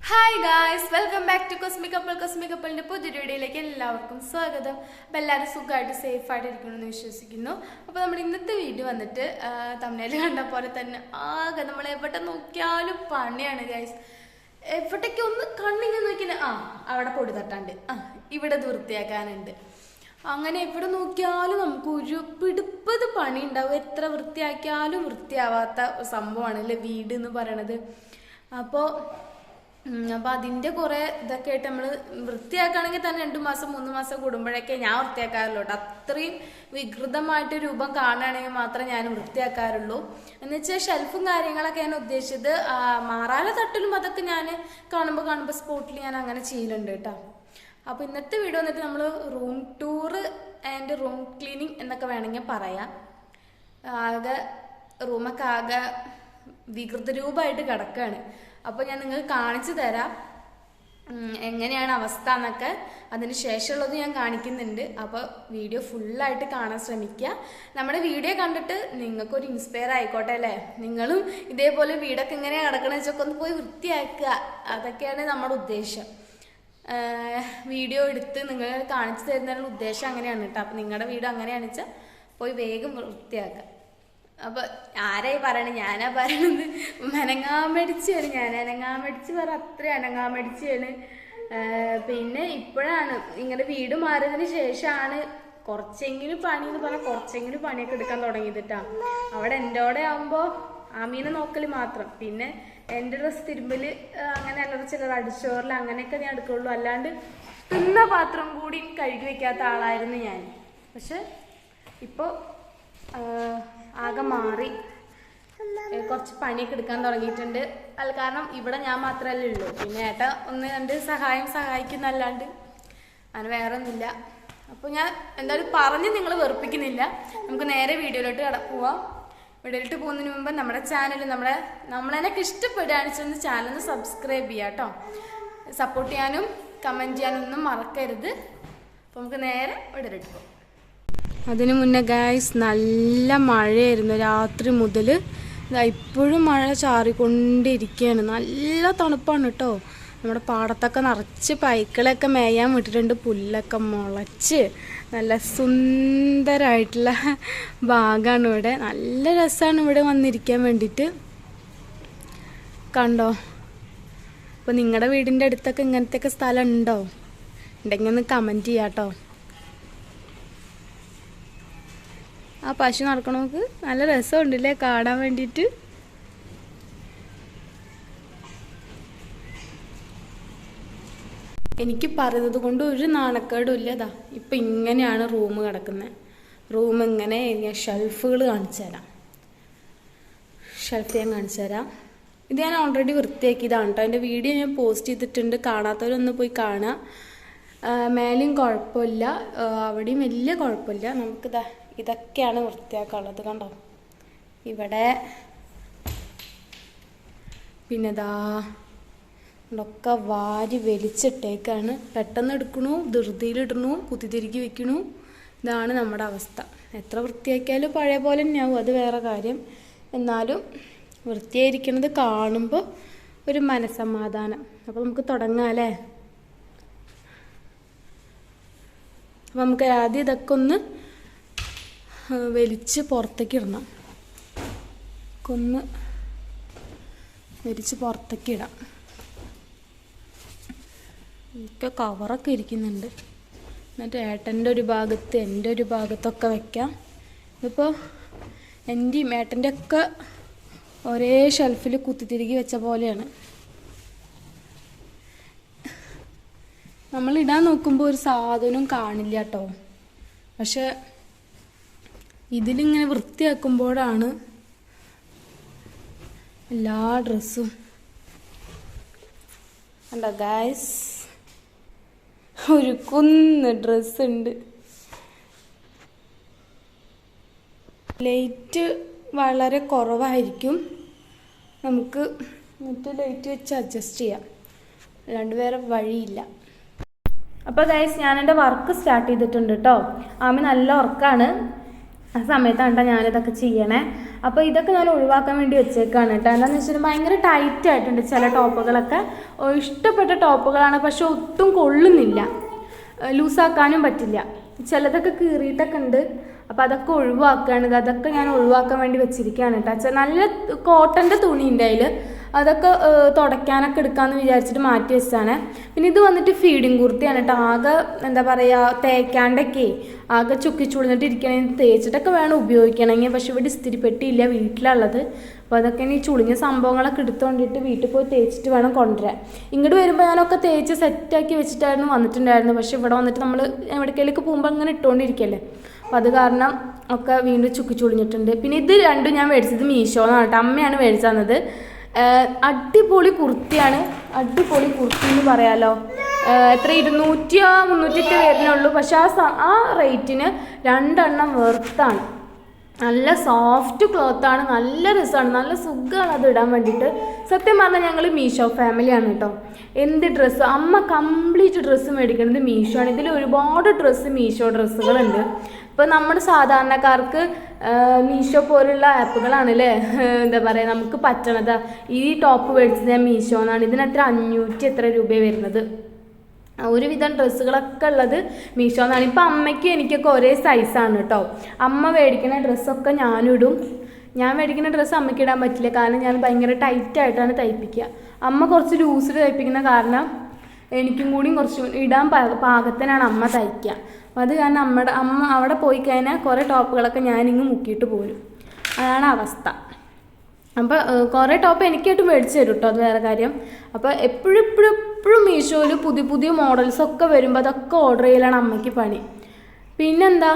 Hi guys, welcome back to cosmic കപ്പിളിൻ്റെ പുതിയൊരു വീഡിയോയിലേക്ക് എല്ലാവർക്കും സ്വാഗതം. അപ്പോൾ എല്ലാവരും സുഖമായിട്ട് സേഫായിട്ട് ഇരിക്കണമെന്ന് വിശ്വസിക്കുന്നു. അപ്പോൾ നമ്മുടെ ഇന്നത്തെ വീഡിയോ വന്നിട്ട് തമിഴിൽ കണ്ട പോലെ തന്നെ ആകെ നമ്മൾ എവിടെ നോക്കിയാലും പണിയാണ് ഗായ്സ്. എവിടേക്ക് ഒന്ന് കണ്ണിങ്ങനെ നോക്കിയാൽ അവിടെ പൊടി തട്ടാണ്ട്, ഇവിടെ വൃത്തിയാക്കാനുണ്ട്. അങ്ങനെ എവിടെ നോക്കിയാലും നമുക്ക് ഒരു പിടിപ്പത് പണി ഉണ്ടാവും. എത്ര വൃത്തിയാക്കിയാലും വൃത്തിയാവാത്ത സംഭവമാണ് അല്ലേ വീട് എന്ന് പറയണത്. അപ്പോൾ അതിൻ്റെ കുറേ ഇതൊക്കെ ആയിട്ട് നമ്മൾ വൃത്തിയാക്കുകയാണെങ്കിൽ തന്നെ 2 മാസം 3 മാസം കൂടുമ്പോഴൊക്കെ ഞാൻ വൃത്തിയാക്കാറുള്ളൂ കേട്ടോ. അത്രയും വികൃതമായിട്ട് രൂപം കാണുകയാണെങ്കിൽ മാത്രമേ ഞാൻ വൃത്തിയാക്കാറുള്ളൂ. എന്ന് വെച്ചാൽ ഷെൽഫും കാര്യങ്ങളൊക്കെ ഞാൻ ഉദ്ദേശിച്ചത് മാറാല തട്ടിലും അതൊക്കെ ഞാൻ കാണുമ്പോൾ സ്പോട്ടിൽ ഞാൻ അങ്ങനെ ചെയ്യലുണ്ട് കേട്ടോ. അപ്പോൾ ഇന്നത്തെ വീഡിയോ വന്നിട്ട് നമ്മൾ room tour and room cleaning എന്നൊക്കെ വേണമെങ്കിൽ പറയാം. റൂമൊക്കെ ആകെ വികൃത രൂപമായിട്ട് കിടക്കുകയാണ്. അപ്പോൾ ഞാൻ നിങ്ങൾക്ക് കാണിച്ചു തരാം എങ്ങനെയാണ് അവസ്ഥ എന്നൊക്കെ. അതിന് ശേഷമുള്ളത് ഞാൻ കാണിക്കുന്നുണ്ട്. അപ്പോൾ വീഡിയോ ഫുള്ളായിട്ട് കാണാൻ ശ്രമിക്കുക. നമ്മുടെ വീഡിയോ കണ്ടിട്ട് നിങ്ങൾക്കൊരു ഇൻസ്പയർ ആയിക്കോട്ടെ അല്ലേ. നിങ്ങളും ഇതേപോലെ വീടൊക്കെ എങ്ങനെയാണ് കിടക്കണമെന്ന് വെച്ചൊക്കെ ഒന്ന് പോയി വൃത്തിയാക്കുക. അതൊക്കെയാണ് നമ്മുടെ ഉദ്ദേശം. വീഡിയോ എടുത്ത് നിങ്ങൾ കാണിച്ചു തരുന്നതിനുള്ള ഉദ്ദേശം അങ്ങനെയാണ് കേട്ടോ. അപ്പോൾ നിങ്ങളുടെ വീട് അങ്ങനെയാണെന്ന് വെച്ചാൽ പോയി വേഗം വൃത്തിയാക്കുക. അപ്പോൾ ആരായി പറയണത്? ഞാനാ പറയണത്. അനങ്ങാമടിച്ചാണ് ഞാൻ. അനങ്ങാമടിച്ച് പറ, അത്ര അനങ്ങാമടിച്ചാണ്. പിന്നെ ഇപ്പോഴാണ് ഇങ്ങനെ വീട് മാറിയതിന് ശേഷമാണ് കുറച്ചെങ്കിലും പണി എന്ന് പറഞ്ഞാൽ കുറച്ചെങ്കിലും പണിയൊക്കെ എടുക്കാൻ തുടങ്ങിയിട്ടാണ്. അവിടെ എൻ്റെ കൂടെ ആകുമ്പോൾ ആമീനെ നോക്കൽ മാത്രം. പിന്നെ എൻ്റെ ഡ്രസ്സ് തിരുമ്പൽ അങ്ങനെ അലർച്ചകൾ അടിച്ചോറിൽ അങ്ങനെയൊക്കെ ഞാൻ എടുക്കുള്ളൂ. അല്ലാണ്ട് തിന്ന പാത്രം കൂടി കഴുകി വെക്കാത്ത ആളായിരുന്നു ഞാൻ. പക്ഷെ ഇപ്പോൾ ആകെ മാറി കുറച്ച് പണിയൊക്കെ എടുക്കാൻ തുടങ്ങിയിട്ടുണ്ട്. അല്ല, കാരണം ഇവിടെ ഞാൻ മാത്രമല്ലേ ഉള്ളൂ. പിന്നെ ഏട്ടാ ഒന്ന് രണ്ട് സഹായിക്കുന്നല്ലാണ്ട് അങ്ങനെ വേറെ ഒന്നുമില്ല. അപ്പോൾ ഞാൻ എന്തായാലും പറഞ്ഞ് നിങ്ങൾ വെറുപ്പിക്കുന്നില്ല. നമുക്ക് നേരെ വീഡിയോയിലോട്ട് പോവാം. വീഡിയോയിലോട്ട് പോകുന്നതിന് മുമ്പ് നമ്മുടെ ചാനൽ നമ്മളെന്നൊക്കെ ഇഷ്ടപ്പെടുകയാണെന്ന് വെച്ചാൽ ചാനൽ ഒന്ന് സബ്സ്ക്രൈബ് ചെയ്യാം കേട്ടോ. സപ്പോർട്ട് ചെയ്യാനും കമൻറ്റ് ചെയ്യാനും ഒന്നും മറക്കരുത്. അപ്പോൾ നമുക്ക് നേരെ വീഡിയോയിലോട്ട് പോകാം. അതിനു മുന്നേ ഗായ്സ് നല്ല മഴയായിരുന്നു രാത്രി മുതൽ. ഇപ്പോഴും മഴ ചാറിക്കൊണ്ടിരിക്കുകയാണ്. നല്ല തണുപ്പാണ് കേട്ടോ. നമ്മുടെ പാടത്തൊക്കെ നിറച്ച് പൈക്കളൊക്കെ മേയാൻ വിട്ടിട്ടുണ്ട്. പുല്ലൊക്കെ മുളച്ച് നല്ല സുന്ദരമായിട്ടുള്ള ഭാഗമാണ് ഇവിടെ. നല്ല രസമാണ് ഇവിടെ വന്നിരിക്കാൻ വേണ്ടിയിട്ട്. കണ്ടോ? അപ്പോൾ നിങ്ങളുടെ വീടിൻ്റെ അടുത്തൊക്കെ ഇങ്ങനത്തെയൊക്കെ സ്ഥലം ഉണ്ടോ? ഉണ്ടെങ്കിൽ ഒന്ന് കമൻറ്റ് ചെയ്യാം കേട്ടോ. ആ പശു നടക്കണോക്ക് നല്ല രസമുണ്ടല്ലേ കാണാൻ വേണ്ടിയിട്ട്. എനിക്ക് പറയുന്നത് കൊണ്ട് ഒരു നാണക്കേടും ഇല്ല. ഇപ്പം ഇങ്ങനെയാണ് റൂം കിടക്കുന്നത്. റൂം ഇങ്ങനെ ഷെൽഫുകൾ കാണിച്ചു തരാം. ഷെൽഫ് ഞാൻ കാണിച്ചു തരാം. ഇത് ഞാൻ ഓൾറെഡി വൃത്തിയാക്കിയതാണ് കേട്ടോ. അതിൻ്റെ വീഡിയോ ഞാൻ പോസ്റ്റ് ചെയ്തിട്ടുണ്ട്. കാണാത്തവരൊന്ന് പോയി കാണാം. മേലെയും കുഴപ്പമില്ല, അവിടെയും വലിയ കുഴപ്പമില്ല. ഇതൊക്കെയാണ് വൃത്തിയാക്കാനുള്ളത്. കണ്ടോ? ഇവിടെ പിന്നെ ഇതൊക്കെ വാരി വലിച്ചിട്ടേക്കാണ്. പെട്ടെന്ന് എടുക്കണു, ധൃതിയിലിടണു, കുത്തിത്തിരിക്കി വെക്കണു. ഇതാണ് നമ്മുടെ അവസ്ഥ. എത്ര വൃത്തിയാക്കിയാലും പഴയ പോലെ തന്നെയാവും, അത് വേറെ കാര്യം. എന്നാലും വൃത്തിയായിരിക്കണത് കാണുമ്പോൾ ഒരു മനസ്സമാധാനം. അപ്പോൾ നമുക്ക് തുടങ്ങാം അല്ലേ. അപ്പം നമുക്ക് ആദ്യം ഇതൊക്കെ ഒന്ന് വലിച്ച് പുറത്തേക്ക് ഇടണം. വലിച്ച് പുറത്തേക്ക് ഇടാം. ഒക്കെ കവറൊക്കെ ഇരിക്കുന്നുണ്ട്. എന്നിട്ട് ഏട്ടൻ്റെ ഒരു ഭാഗത്ത് എൻ്റെ ഒരു ഭാഗത്തൊക്കെ വെക്കാം. ഇതിപ്പോൾ എൻ്റെയും ഏട്ടൻ്റെ ഒക്കെ ഒരേ ഷെൽഫിൽ കുത്തിത്തിരികി വെച്ച പോലെയാണ്. നമ്മൾ ഇടാൻ നോക്കുമ്പോൾ ഒരു സാധനവും കാണില്ല കേട്ടോ. പക്ഷെ ഇതിലിങ്ങനെ വൃത്തിയാക്കുമ്പോഴാണ് എല്ലാ ഡ്രസ്സും. കണ്ടോ ഗായ്സ്, ഒരു കുന്ന് ഡ്രസ്സുണ്ട്. ലൈറ്റ് വളരെ കുറവായിരിക്കും. നമുക്ക് മറ്റേ ലൈറ്റ് വെച്ച് അഡ്ജസ്റ്റ് ചെയ്യാം, അല്ലാണ്ട് വേറെ വഴിയില്ല. അപ്പോൾ ഗൈസ്, ഞാൻ എൻ്റെ വർക്ക് സ്റ്റാർട്ട് ചെയ്തിട്ടുണ്ട് കേട്ടോ. ആമി നല്ല ഉറക്കാണ്. ആ സമയത്താണ് കേട്ടോ ഞാനിതൊക്കെ ചെയ്യണേ. അപ്പോൾ ഇതൊക്കെ ഞാൻ ഒഴിവാക്കാൻ വേണ്ടി വെച്ചേക്കാണ് കേട്ടോ. എന്താണെന്ന് വെച്ചാൽ ഭയങ്കര ടൈറ്റ് ആയിട്ടുണ്ട് ചില ടോപ്പുകളൊക്കെ. ഇഷ്ടപ്പെട്ട ടോപ്പുകളാണ്, പക്ഷെ ഒട്ടും കൊള്ളുന്നില്ല, ലൂസാക്കാനും പറ്റില്ല. ചിലതൊക്കെ കീറിയിട്ടൊക്കെ ഉണ്ട്. അപ്പോൾ അതൊക്കെ ഒഴിവാക്കുകയാണ്. അതൊക്കെ ഞാൻ ഒഴിവാക്കാൻ വേണ്ടി വെച്ചിരിക്കുകയാണ് കേട്ടോ. നല്ല കോട്ടൻ്റെ തുണി ഉണ്ട് അതിൽ, അതൊക്കെ തുടയ്ക്കാനൊക്കെ എടുക്കാമെന്ന് വിചാരിച്ചിട്ട് മാറ്റി വെച്ചാണ്. പിന്നെ ഇത് വന്നിട്ട് ഫീഡിങ് കുർത്തിയാണ് കേട്ടോ. ആകെ എന്താ പറയുക, തേക്കാണ്ടൊക്കെ ആകെ ചുക്കിച്ചുളിഞ്ഞിട്ട് ഇരിക്കണമെങ്കിൽ തേച്ചിട്ടൊക്കെ വേണം ഉപയോഗിക്കണമെങ്കിൽ. പക്ഷെ ഇവിടെ ഇസ്തിരിപ്പെട്ടിയില്ല വീട്ടിലുള്ളത്. അപ്പോൾ അതൊക്കെ ഈ ചുളിഞ്ഞ സംഭവങ്ങളൊക്കെ എടുത്തുകൊണ്ടിട്ട് വീട്ടിൽ പോയി തേച്ചിട്ട് വേണം കൊണ്ടുവരാൻ. ഇങ്ങോട്ട് വരുമ്പോൾ ഞാനൊക്കെ തേച്ച് സെറ്റാക്കി വെച്ചിട്ടായിരുന്നു വന്നിട്ടുണ്ടായിരുന്നു. പക്ഷെ ഇവിടെ വന്നിട്ട് നമ്മൾ എവിടേക്കേലേക്ക് പോകുമ്പോൾ അങ്ങനെ ഇട്ടുകൊണ്ടിരിക്കല്ലേ, അപ്പോൾ അത് കാരണം ഒക്കെ വീണ്ടും ചുക്കിച്ചുളിഞ്ഞിട്ടുണ്ട്. പിന്നെ ഇത് രണ്ടും ഞാൻ മേടിച്ചത് മീഷോന്നാണ് കേട്ടോ. അമ്മയാണ് മേടിച്ചു തന്നത്. അടിപൊളി കുർത്തിയാണ്, അടിപൊളി കുർത്തി എന്ന് പറയാലോ. എത്ര 200-300 വരുന്നുള്ളൂ. പക്ഷെ ആ റേറ്റിന് 2 എണ്ണം വെർത്താണ്. നല്ല സോഫ്റ്റ് ക്ലോത്താണ്, നല്ല രസമാണ്, നല്ല സുഖമാണ് അത് ഇടാൻ വേണ്ടിയിട്ട്. സത്യം പറഞ്ഞാൽ ഞങ്ങൾ മീഷോ ഫാമിലിയാണ് കേട്ടോ. എന്ത് ഡ്രസ്സ്, അമ്മ കംപ്ലീറ്റ് ഡ്രസ്സ് മേടിക്കുന്നത് മീഷോ ആണ്. ഇതിൽ ഒരുപാട് മീഷോ ഡ്രസ്സുകളുണ്ട്. ഇപ്പോൾ നമ്മുടെ സാധാരണക്കാർക്ക് മീഷോ പോലുള്ള ആപ്പുകളാണല്ലേ എന്താ പറയുക നമുക്ക് പറ്റണത്. ഈ ടോപ്പ് മേടിച്ചത് ഞാൻ മീഷോ എന്നാണ്. ഇതിനെത്ര 500 രൂപ വരുന്നത്. ഒരുവിധം ഡ്രസ്സുകളൊക്കെ ഉള്ളത് മീഷോ എന്നാണ്. ഇപ്പം അമ്മയ്ക്കും എനിക്കൊക്കെ ഒരേ സൈസാണ് കേട്ടോ. അമ്മ മേടിക്കുന്ന ഡ്രസ്സൊക്കെ ഞാനിടും. ഞാൻ മേടിക്കുന്ന ഡ്രസ്സ് അമ്മയ്ക്ക് ഇടാൻ പറ്റില്ല, കാരണം ഞാൻ ഭയങ്കര ടൈറ്റായിട്ടാണ് തയ്പ്പിക്കുക. അമ്മ കുറച്ച് ലൂസിൽ തയ്പ്പിക്കുന്ന കാരണം എനിക്കും കൂടി കുറച്ച് ഇടാൻ പാകത്തിനാണ് അമ്മ തയ്ക്കുക. അപ്പം അത് കാരണം അമ്മ അവിടെ പോയി കഴിഞ്ഞാൽ കുറേ ടോപ്പുകളൊക്കെ ഞാനിങ്ങ് മുക്കിയിട്ട് പോരും. അതാണ് അവസ്ഥ. അപ്പോൾ കുറേ ടോപ്പ് എനിക്കായിട്ട് മേടിച്ച് തരും കേട്ടോ, അത് വേറെ കാര്യം. അപ്പോൾ എപ്പോഴും മീഷോയിൽ പുതിയ മോഡൽസൊക്കെ വരുമ്പോൾ അതൊക്കെ ഓർഡർ ചെയ്യലാണ് അമ്മയ്ക്ക് പണി. പിന്നെന്താ,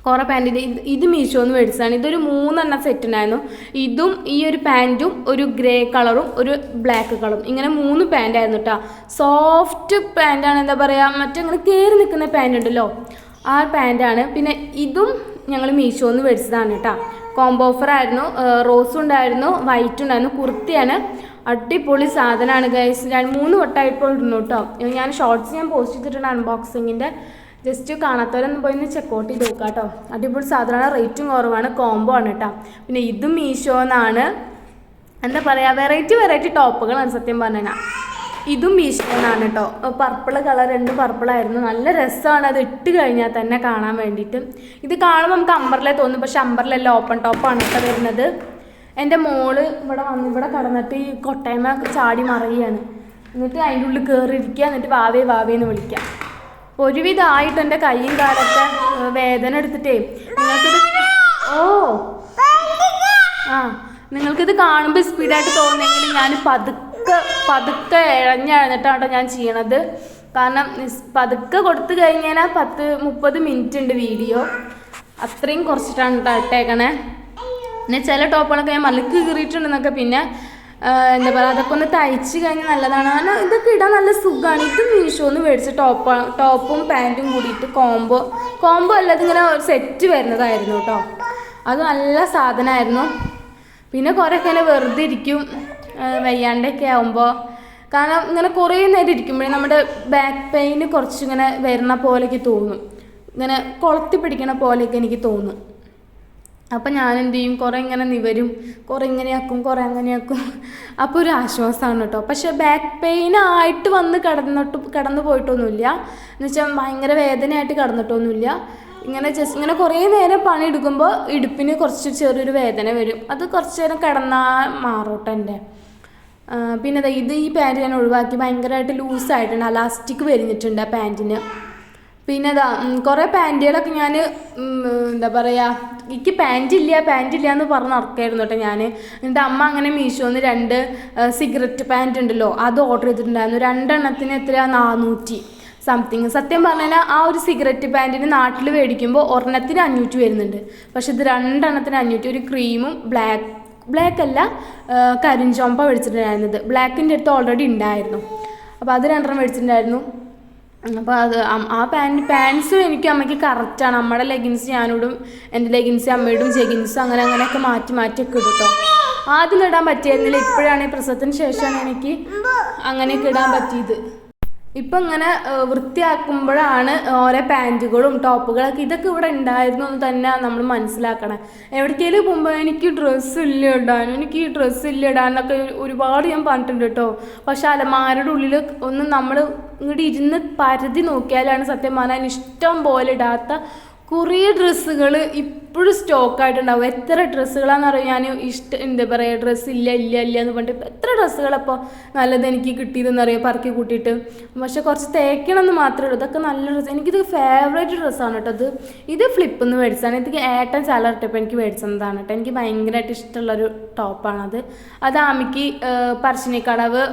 കുറേ പാൻറ്റിൻ്റെ ഇത് മീഷോന്ന് മേടിച്ചതാണ്. ഇതൊരു 3 എണ്ണം സെറ്റ് ഉണ്ടായിരുന്നു. ഇതും ഈ ഒരു പാൻറ്റും ഒരു ഗ്രേ കളറും ഒരു ബ്ലാക്ക് കളറും, ഇങ്ങനെ 3 പാൻറ്റായിരുന്നു കേട്ടോ. സോഫ്റ്റ് പാൻറ്റാണ്, എന്താ പറയുക മറ്റങ്ങനെ കയറി നിൽക്കുന്ന പാൻറ് ഉണ്ടല്ലോ, ആ പാൻറ്റാണ്. പിന്നെ ഇതും ഞങ്ങൾ മീഷോന്ന് മേടിച്ചതാണ് കേട്ടോ. കോംബോ ഓഫറായിരുന്നു. റോസും ഉണ്ടായിരുന്നു, വൈറ്റും ഉണ്ടായിരുന്നു. കുർത്തിയാണ്, അടിപൊളി സാധനമാണ് ഗൈസ്. 2-3 വട്ടമായിപ്പോൾ ഇടുന്നു കേട്ടോ. ഞാൻ ഷോർട്സ് പോസ്റ്റ് ചെയ്തിട്ടുണ്ട് അൺബോക്സിങ്ങിൻ്റെ. ജസ്റ്റ് കാണാത്തവരൊന്നും പോയി ഒന്ന് ചെക്കൗട്ട് ചെയ്ത് നോക്കാം കേട്ടോ. അടിപൊളി സാധനമാണ്, റേറ്റും കുറവാണ്, കോംബോ ആണ് കേട്ടോ. പിന്നെ ഇതും മീഷോന്നാണ്. എന്താ പറയുക, വെറൈറ്റി ടോപ്പുകളാണ് സത്യം പറഞ്ഞാൽ. ഇതും മീഷോന്നാണ് കേട്ടോ. Purple colour, 2 പർപ്പിളായിരുന്നു. നല്ല രസമാണ് അത് ഇട്ട് കഴിഞ്ഞാൽ തന്നെ കാണാൻ വേണ്ടിയിട്ട്. ഇത് കാണുമ്പോൾ നമുക്ക് അമ്പർലേ തോന്നും, പക്ഷെ അമ്പർലല്ല, ഓപ്പൺ ടോപ്പാണ് കേട്ടോ വരുന്നത്. എൻ്റെ മോള് ഇവിടെ കടന്നിട്ട് ഈ കൊട്ടയമ ചാടി മറിയുകയാണ്. എന്നിട്ട് അതിൻ്റെ ഉള്ളിൽ കയറിയിരിക്കുക, എന്നിട്ട് വാവേന്ന് വിളിക്കുക. ഒരുവിധമായിട്ട് എൻ്റെ കൈയും കാലൊക്കെ വേദന എടുത്തിട്ടേ നിങ്ങൾക്കിത് കാണുമ്പോൾ സ്പീഡായിട്ട് തോന്നുന്നെങ്കിൽ ഞാൻ പതുക്കെ ഇഴഞ്ഞിട്ടാണ് ഞാൻ ചെയ്യണത്. കാരണം പതുക്കെ കൊടുത്തു കഴിഞ്ഞാൽ 10-30 മിനിറ്റ് ഉണ്ട് വീഡിയോ, അത്രയും കുറച്ചിട്ടാണ് ഇട്ടേക്കണേ. പിന്നെ ചില ടോപ്പുകളൊക്കെ ഞാൻ മലക്ക് കീറിയിട്ടുണ്ടെന്നൊക്കെ, പിന്നെ എന്താ പറയുക അതൊക്കെ ഒന്ന് തയ്ച്ച് കഴിഞ്ഞാൽ നല്ലതാണ്. കാരണം ഇതൊക്കെ ഇടാൻ നല്ല സുഖമാണ്. ഇത് മീഷോന്ന് മേടിച്ച ടോപ്പും പാൻറ്റും കൂടിയിട്ട് കോംബോ അല്ല, ഇതിങ്ങനെ സെറ്റ് വരുന്നതായിരുന്നു കേട്ടോ. അത് നല്ല സാധനമായിരുന്നു. പിന്നെ കുറേയൊക്കെ ഇങ്ങനെ വെറുതെ ഇരിക്കും വയ്യാണ്ടൊക്കെ ആകുമ്പോൾ. കാരണം ഇങ്ങനെ കുറേ നേരം ഇരിക്കുമ്പോഴേ നമ്മുടെ ബാക്ക് പെയിന് കുറച്ചിങ്ങനെ വരുന്ന പോലെയൊക്കെ തോന്നും, ഇങ്ങനെ കൊളത്തി പിടിക്കണ പോലെയൊക്കെ എനിക്ക് തോന്നും. അപ്പം ഞാൻ എന്ത് ചെയ്യും, കുറേ ഇങ്ങനെ നിവരും, കുറേ ഇങ്ങനെയാക്കും, കുറേ അങ്ങനെയാക്കും. അപ്പോൾ ഒരു ആശ്വാസമാണ് കേട്ടോ. പക്ഷേ ബാക്ക് പെയിനായിട്ട് വന്ന് കടന്നു പോയിട്ടൊന്നുമില്ല, എന്ന് വെച്ചാൽ ഭയങ്കര വേദനയായിട്ട് കടന്നിട്ടൊന്നുമില്ല. ഇങ്ങനെ കുറേ നേരം പണിയെടുക്കുമ്പോൾ ഇടുപ്പിന് കുറച്ച് ചെറിയൊരു വേദന വരും. അത് കുറച്ച് നേരം കിടന്നാൽ മാറോട്ടെ എൻ്റെ. പിന്നെ ഈ പാൻറ്റ് ഞാൻ ഒഴിവാക്കി, ഭയങ്കരമായിട്ട് ലൂസായിട്ടുണ്ട്, അലാസ്റ്റിക് വരുന്നിട്ടുണ്ട് ആ പാൻറ്റിന്. പിന്നെ കുറേ പാൻറ്റുകളൊക്കെ ഞാൻ എന്താ പറയുക, എനിക്ക് പാൻറ്റ് ഇല്ല എന്ന് പറഞ്ഞ് നടക്കായിരുന്നു കേട്ടോ ഞാൻ. എന്നിട്ട് അമ്മ അങ്ങനെ മീഷോന്ന് 2 സിഗരറ്റ് പാൻറ്റ് ഉണ്ടല്ലോ, അത് ഓർഡർ ചെയ്തിട്ടുണ്ടായിരുന്നു. 2 എണ്ണത്തിന് എത്രയാണ്, 400 സംതിങ്. സത്യം പറഞ്ഞാൽ ആ ഒരു സിഗരറ്റ് പാൻറ്റിന് നാട്ടിൽ മേടിക്കുമ്പോൾ ഒരെണ്ണത്തിന് 500 വരുന്നുണ്ട്. പക്ഷെ ഇത് 2 എണ്ണത്തിന് 500. ഒരു ക്രീമും ബ്ലാക്ക് അല്ല കരിഞ്ചോമ്പ മേടിച്ചിട്ടുണ്ടായിരുന്നത്. ബ്ലാക്കിൻ്റെ അടുത്ത് ഓൾറെഡി ഉണ്ടായിരുന്നു, അപ്പോൾ അത് 2 എണ്ണം മേടിച്ചിട്ടുണ്ടായിരുന്നു. അപ്പോൾ അത് ആ പാൻസും എനിക്ക് അമ്മയ്ക്ക് കറക്റ്റാണ്. അമ്മയുടെ ലെഗിൻസ് ഞാനിടും, എൻ്റെ ലെഗിൻസ് അമ്മയിടും, ജെഗിൻസും അങ്ങനെയൊക്കെ മാറ്റിയൊക്കെ ഇടും കേട്ടോ. ആദ്യം ഇടാൻ പറ്റിയിരുന്നില്ല, ഇപ്പോഴാണ് ഈ പ്രസവത്തിന് ശേഷമാണ് എനിക്ക് അങ്ങനെയൊക്കെ ഇടാൻ പറ്റിയത്. ഇപ്പം ഇങ്ങനെ വൃത്തിയാക്കുമ്പോഴാണ് ഓരോ പാൻറ്റുകളും ടോപ്പുകളൊക്കെ ഇതൊക്കെ ഇവിടെ ഉണ്ടായിരുന്നു എന്ന് തന്നെ നമ്മൾ മനസ്സിലാക്കണം. എവിടേക്കെങ്കിലും പോകുമ്പോൾ എനിക്ക് ഡ്രസ്സ് ഇല്ല ഇടാൻ, എനിക്ക് ഈ ഡ്രസ്സ് ഇല്ല ഇടാൻ എന്നൊക്കെ ഒരുപാട് ഞാൻ പറഞ്ഞിട്ടുണ്ട് കേട്ടോ. പക്ഷെ അലമാരയുടെ ഉള്ളിൽ ഒന്ന് നമ്മൾ ഇങ്ങോട്ട് ഇരുന്ന് പരതി നോക്കിയാലാണ് സത്യം പറഞ്ഞാൽ ഇഷ്ടം പോലെ ഇടാത്ത കുറേ ഡ്രസ്സുകൾ ഇപ്പോഴും സ്റ്റോക്കായിട്ടുണ്ടാവും. എത്ര ഡ്രസ്സുകളാണെന്ന് അറിയാം. ഞാൻ എന്താ പറയുക, ഡ്രസ്സ് ഇല്ല എന്ന് പറഞ്ഞിട്ട് എത്ര ഡ്രസ്സുകളപ്പോൾ നല്ലത് എനിക്ക് കിട്ടിയതെന്നറിയാം പറക്കി കൂട്ടിയിട്ട്. പക്ഷെ കുറച്ച് തേക്കണമെന്ന് മാത്രമേ ഉള്ളൂ. ഇതൊക്കെ നല്ല ഡ്രസ്സ്, എനിക്കിത് ഫേവറേറ്റ് ഡ്രസ്സാണ് കേട്ടോ. ഇത് ഫ്ലിപ്പിൽ നിന്ന് മേടിച്ചതാണ്. ഇത് ഏട്ടൻ ചാലർട്ടപ്പോൾ എനിക്ക് മേടിച്ചതാണ് കേട്ടോ. എനിക്ക് ഭയങ്കരമായിട്ട് ഇഷ്ടമുള്ളൊരു ടോപ്പാണത്. അത് ആമിക്ക് പറശ്ശിനിക്കടവ്,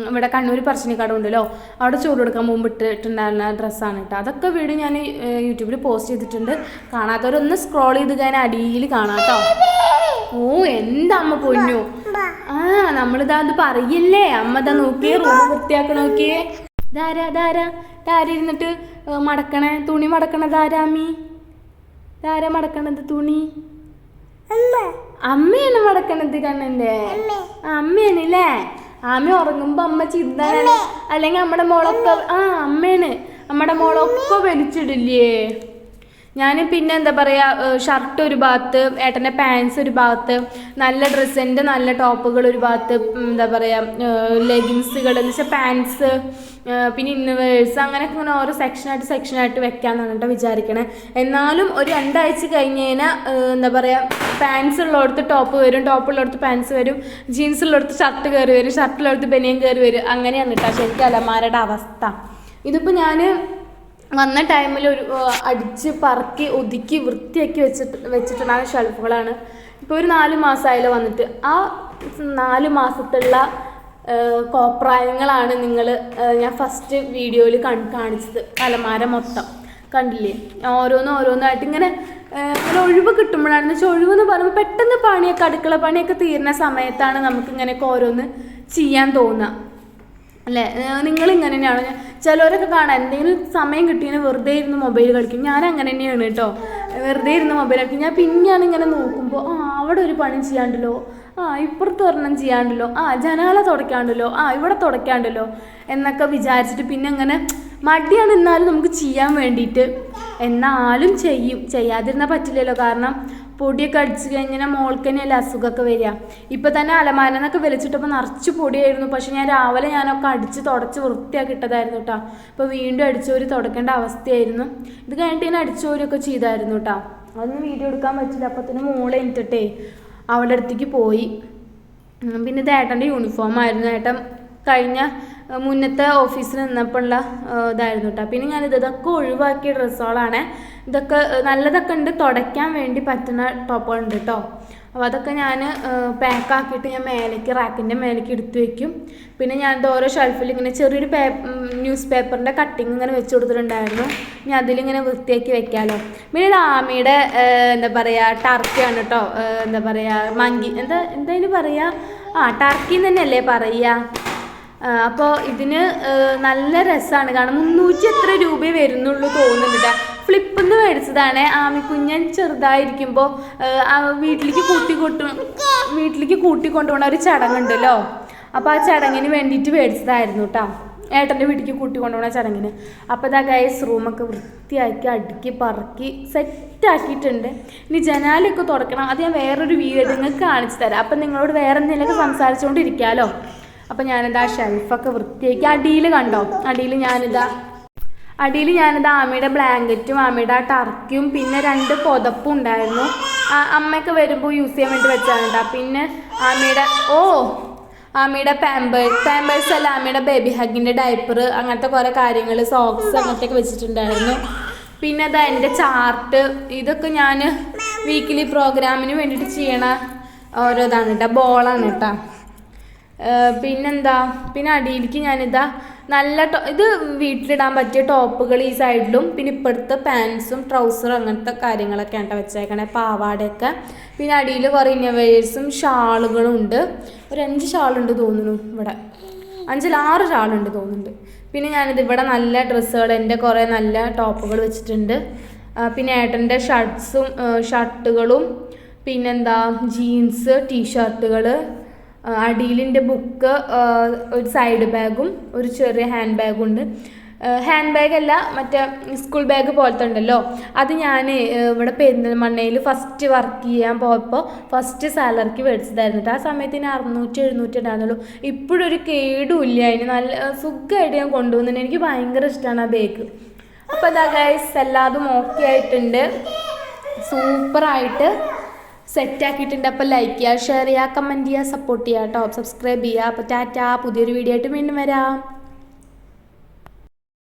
ഇവിടെ കണ്ണൂർ പറശ്ശിനിക്കടവ് ഉണ്ടല്ലോ, അവിടെ ചോറ് കൊടുക്കാൻ മുമ്പ് ഇട്ടിട്ടുണ്ടായിരുന്ന ഡ്രസ്സാണ് കേട്ടോ. അതൊക്കെ വീഡിയോ ഞാൻ യൂട്യൂബിൽ പോസ്റ്റ് ചെയ്തിട്ടുണ്ട്. കാണാത്തവരൊന്ന് സ്ക്രോൾ ചെയ്ത് കഴിഞ്ഞാൽ അടിയിൽ കാണാം കേട്ടോ. ഓ എന്താ അമ്മ പൊന്നു, നമ്മളിതാ അത് പറയില്ലേ. അമ്മ ഇതാ നോക്കിയേ, റൂം വൃത്തിയാക്കണ നോക്കിയേ. ധാര ഇരുന്നിട്ട് മടക്കണേ, തുണി മടക്കണതാരാമി? ധാര മടക്കണത് തുണി അമ്മയാണ് മടക്കണത്. കണ്ണൻ്റെ അമ്മയാണല്ലേ. ആമി ഉറങ്ങുമ്പോ അമ്മ ചിന്താണ്. അല്ലെങ്കിൽ നമ്മുടെ മോളൊക്കെ അമ്മയാണ്, നമ്മുടെ മോളൊക്കെ വലിച്ചിടില്ലേ. ഞാൻ പിന്നെ എന്താ പറയുക, ഷർട്ട് ഒരു ഭാഗത്ത്, ഏട്ടൻ്റെ പാൻസ് ഒരു ഭാഗത്ത്, നല്ല ഡ്രസ്സിൻ്റെ നല്ല ടോപ്പുകൾ ഒരു ഭാഗത്ത്, എന്താ പറയുക ലെഗിൻസുകൾ എന്ന് വെച്ചാൽ പാൻസ്, പിന്നെ ഇന്നവേഴ്സ്, അങ്ങനെയൊക്കെ ഇങ്ങനെ ഓരോ സെക്ഷനായിട്ട് വെക്കാമെന്നാണ് കേട്ടോ വിചാരിക്കണേ. എന്നാലും ഒരു 2 ആഴ്ച കഴിഞ്ഞ് കഴിഞ്ഞാൽ എന്താ പറയുക, പാൻസ് ഉള്ളിടത്ത് ടോപ്പ് വരും, ടോപ്പ് ഉള്ളിടത്ത് പാൻസ് വരും, ജീൻസ് ഉള്ളിടത്ത് ഷർട്ട് കയറി വരും, ഷർട്ടുള്ളിടത്ത് ബനിയൻ കയറി വരും. അങ്ങനെയാണ് കേട്ടോ ശരിക്കും അലമാരയുടെ അവസ്ഥ. ഇതിപ്പോൾ ഞാൻ വന്ന ടൈമിൽ ഒരു അടിച്ച് പറക്കി ഒതുക്കി വൃത്തിയാക്കി വെച്ചിട്ടുണ്ടാകുന്ന ഷെൽഫുകളാണ്. ഇപ്പോൾ ഒരു 4 മാസമായാലും വന്നിട്ട്. ആ 4 മാസത്തുള്ള കോപ്രായങ്ങളാണ് ഞാൻ ഫസ്റ്റ് വീഡിയോയിൽ കാണിച്ചത്. അലമാര മൊത്തം കണ്ടില്ലേ, ഓരോന്നായിട്ട് ഇങ്ങനെ ഒഴിവ് കിട്ടുമ്പോഴാണെന്ന് വെച്ചാൽ, ഒഴിവെന്ന് പറയുമ്പോൾ പെട്ടെന്ന് പണിയൊക്കെ അടുക്കള പണിയൊക്കെ തീരുന്ന സമയത്താണ് നമുക്കിങ്ങനെയൊക്കെ ഓരോന്ന് ചെയ്യാൻ തോന്നുക അല്ലേ. നിങ്ങളിങ്ങനെ തന്നെയാണോ? ചിലവരൊക്കെ കാണാം എന്തെങ്കിലും സമയം കിട്ടിയാൽ വെറുതെ ഇരുന്ന് മൊബൈൽ കളിക്കും. ഞാൻ അങ്ങനെ തന്നെയാണ് കേട്ടോ, വെറുതെ ഇരുന്ന് മൊബൈൽ കളിക്കും. ഞാൻ പിന്നെയാണ് ഇങ്ങനെ നോക്കുമ്പോൾ അവിടെ ഒരു പണി ചെയ്യാണ്ടല്ലോ, ഇപ്പുറത്ത് ഒരെണ്ണം ചെയ്യാണ്ടല്ലോ, ജനാല തുടയ്ക്കാണ്ടല്ലോ, ഇവിടെ തുടയ്ക്കാണ്ടല്ലോ എന്നൊക്കെ വിചാരിച്ചിട്ട് പിന്നെ അങ്ങനെ മടിയാണ്. എന്നാലും നമുക്ക് ചെയ്യാൻ വേണ്ടിയിട്ട് എന്നാലും ചെയ്യാതിരുന്നാൽ പറ്റില്ലല്ലോ. കാരണം പൊടിയൊക്കെ അടിച്ചു കഴിഞ്ഞാൽ മോൾക്ക് തന്നെയല്ലേ അസുഖമൊക്കെ വരിക. ഇപ്പം തന്നെ അലമാരന്നൊക്കെ വലിച്ചിട്ടപ്പോൾ നിറച്ച് പൊടിയായിരുന്നു. പക്ഷെ രാവിലെ ഞാനൊക്കെ അടിച്ച് തുടച്ച് വൃത്തിയാക്കി ഇട്ടതായിരുന്നു കേട്ടോ. അപ്പോൾ വീണ്ടും അടിച്ചോരി തുടക്കേണ്ട അവസ്ഥയായിരുന്നു. ഇത് കഴിഞ്ഞിട്ട് ഞാൻ അടിച്ചോരിയൊക്കെ ചെയ്തായിരുന്നു കേട്ടോ. അതൊന്നും വീഡിയോ എടുക്കാൻ പറ്റില്ല. അപ്പത്തിന് മോളെ എനിട്ടിട്ടേ അവളുടെ അടുത്തേക്ക് പോയി. പിന്നെ ഇത് ഏട്ടൻ്റെ യൂണിഫോമായിരുന്നു. ഏട്ടൻ കഴിഞ്ഞ മുന്നത്തെ ഓഫീസിൽ നിന്നപ്പോൾ ഉള്ള ഇതായിരുന്നു കേട്ടോ. പിന്നെ ഇതൊക്കെ ഒഴിവാക്കിയ ഡ്രസ്സുകളാണ്. ഇതൊക്കെ നല്ലതൊക്കെ ഉണ്ട്, തുടയ്ക്കാൻ വേണ്ടി പറ്റുന്ന ടോപ്പുകളുണ്ട് കേട്ടോ. അപ്പോൾ അതൊക്കെ ഞാൻ പാക്കാക്കിയിട്ട് ഞാൻ റാക്കിൻ്റെ മേലേക്ക് എടുത്ത് വയ്ക്കും. പിന്നെ ഞാൻ ഓരോ ഷെൽഫിൽ ഇങ്ങനെ ചെറിയൊരു ന്യൂസ് പേപ്പറിൻ്റെ കട്ടിങ് ഇങ്ങനെ വെച്ച് കൊടുത്തിട്ടുണ്ടായിരുന്നു. ഞാൻ അതിലിങ്ങനെ വൃത്തിയാക്കി വെക്കാമല്ലോ. പിന്നെ ഇത് ആമിയുടെ എന്താ പറയുക ടർക്കിയാണ് കേട്ടോ. എന്താ പറയുക മങ്കി എന്തായാലും പറയുക ടർക്കി തന്നെയല്ലേ പറയുക. അപ്പോൾ ഇതിന് നല്ല രസമാണ്. കാരണം 300 എത്ര രൂപയെ വരുന്നുള്ളൂ തോന്നുന്നുണ്ട്. ഫ്ലിപ്പിൽ നിന്ന് മേടിച്ചതാണ്. ആമിക്കുഞ്ഞൻ ചെറുതായിരിക്കുമ്പോൾ വീട്ടിലേക്ക് കൂട്ടിക്കൊണ്ടുപോകുന്ന ഒരു ചടങ്ങുണ്ടല്ലോ. അപ്പോൾ ആ ചടങ്ങിന് വേണ്ടിയിട്ട് മേടിച്ചതായിരുന്നു കേട്ടോ. ഏട്ടൻ്റെ വീട്ടിലേക്ക് കൂട്ടിക്കൊണ്ടുപോകുന്ന ചടങ്ങിന്. അപ്പോൾ ഇതാ ഗൈസ് റൂമൊക്കെ വൃത്തിയാക്കി അടുക്കി പറക്കി സെറ്റാക്കിയിട്ടുണ്ട്. ഇനി ജനാലൊക്കെ തുറക്കണം. അത് ഞാൻ വേറൊരു വീഡിയോ നിങ്ങൾക്ക് കാണിച്ചു തരാം. അപ്പം നിങ്ങളോട് വേറെ എന്തെങ്കിലുമൊക്കെ സംസാരിച്ചുകൊണ്ടിരിക്കാമല്ലോ. അപ്പം ഞാനിതാ ഷെൽഫൊക്കെ വൃത്തിയാക്കി. അടിയിൽ കണ്ടോ, അടിയിൽ ഞാനിതാ ആമയുടെ ബ്ലാങ്കറ്റും ആമയുടെ ടർക്കിയും പിന്നെ 2 പുതപ്പും ഉണ്ടായിരുന്നു. അമ്മയൊക്കെ വരുമ്പോൾ യൂസ് ചെയ്യാൻ വേണ്ടി വെച്ചാണ് കേട്ടോ. പിന്നെ ആമയുടെ പാമ്പേഴ്സ് അല്ല, ആമയുടെ ബേബി ഹഗിൻ്റെ ഡയപ്പർ, അങ്ങനത്തെ കുറേ കാര്യങ്ങൾ, സോക്സ് അങ്ങനത്തെയൊക്കെ വെച്ചിട്ടുണ്ടായിരുന്നു. പിന്നെ അതാ എൻ്റെ ചാർട്ട്. ഇതൊക്കെ ഞാൻ വീക്കിലി പ്രോഗ്രാമിന് വേണ്ടിയിട്ട് ചെയ്യണ ഓരോ ഇതാണ് കേട്ടോ, ബോളാണ് കേട്ടോ. പിന്നെ അടിയിലേക്ക് ഞാനിതാ ഇത് വീട്ടിലിടാൻ പറ്റിയ ടോപ്പുകൾ ഈ സൈഡിലും, പിന്നെ ഇപ്പോഴത്തെ പാൻസും ട്രൗസറും അങ്ങനത്തെ കാര്യങ്ങളൊക്കെ ആട്ടോ വെച്ചേക്കണേ, പാവാടയൊക്കെ. പിന്നെ അടിയിൽ കുറേ ഇന്നവേഴ്സും ഷാളുകളും ഉണ്ട്. ഒരു 5 ഷാളുണ്ട് തോന്നുന്നു, ഇവിടെ 5-6 ഷാളുണ്ട് തോന്നുന്നുണ്ട്. പിന്നെ ഞാനിത് ഇവിടെ നല്ല ഡ്രസ്സുകൾ, എൻ്റെ കുറേ നല്ല ടോപ്പുകൾ വെച്ചിട്ടുണ്ട്. പിന്നെ ഏട്ടൻ്റെ ഷർട്ടുകളും, പിന്നെന്താ ജീൻസ്, ടീഷർട്ടുകൾ, അടിയിലിൻ്റെ ബുക്ക്, ഒരു സൈഡ് ബാഗും ഒരു ചെറിയ ഹാൻഡ് ബാഗും ഉണ്ട്. ഹാൻഡ് ബാഗല്ല, മറ്റേ സ്കൂൾ ബാഗ് പോലത്തെ ഉണ്ടല്ലോ, അത് ഞാൻ ഇവിടെ പെരിന്തൽമണ്ണയിൽ ഫസ്റ്റ് വർക്ക് ചെയ്യാൻ പോയപ്പോൾ ഫസ്റ്റ് സാലറിക്ക് മേടിച്ചതായിരുന്നു കേട്ടോ. ആ സമയത്തിന് 600-700 ഉണ്ടായിരുന്നുള്ളൂ. ഇപ്പോഴൊരു കേടുമില്ല, അതിന് നല്ല സുഖമായിട്ട് ഞാൻ കൊണ്ടുപോകുന്നുണ്ട്. എനിക്ക് ഭയങ്കര ഇഷ്ടമാണ് ആ ബാഗ്. അപ്പോൾ അതാ ഗൈസ്, എല്ലാതും ഓക്കെ ആയിട്ടുണ്ട്, സൂപ്പറായിട്ട് സെറ്റാക്കിയിട്ടുണ്ട്. അപ്പോൾ ലൈക്ക് ചെയ്യുക, ഷെയർ ചെയ്യുക, കമൻറ്റ് ചെയ്യുക, സപ്പോർട്ട് ചെയ്യുക കേട്ടോ, സബ്സ്ക്രൈബ് ചെയ്യുക. അപ്പോൾ ടാറ്റാ, പുതിയൊരു വീഡിയോ ആയിട്ട് വീണ്ടും വരാം.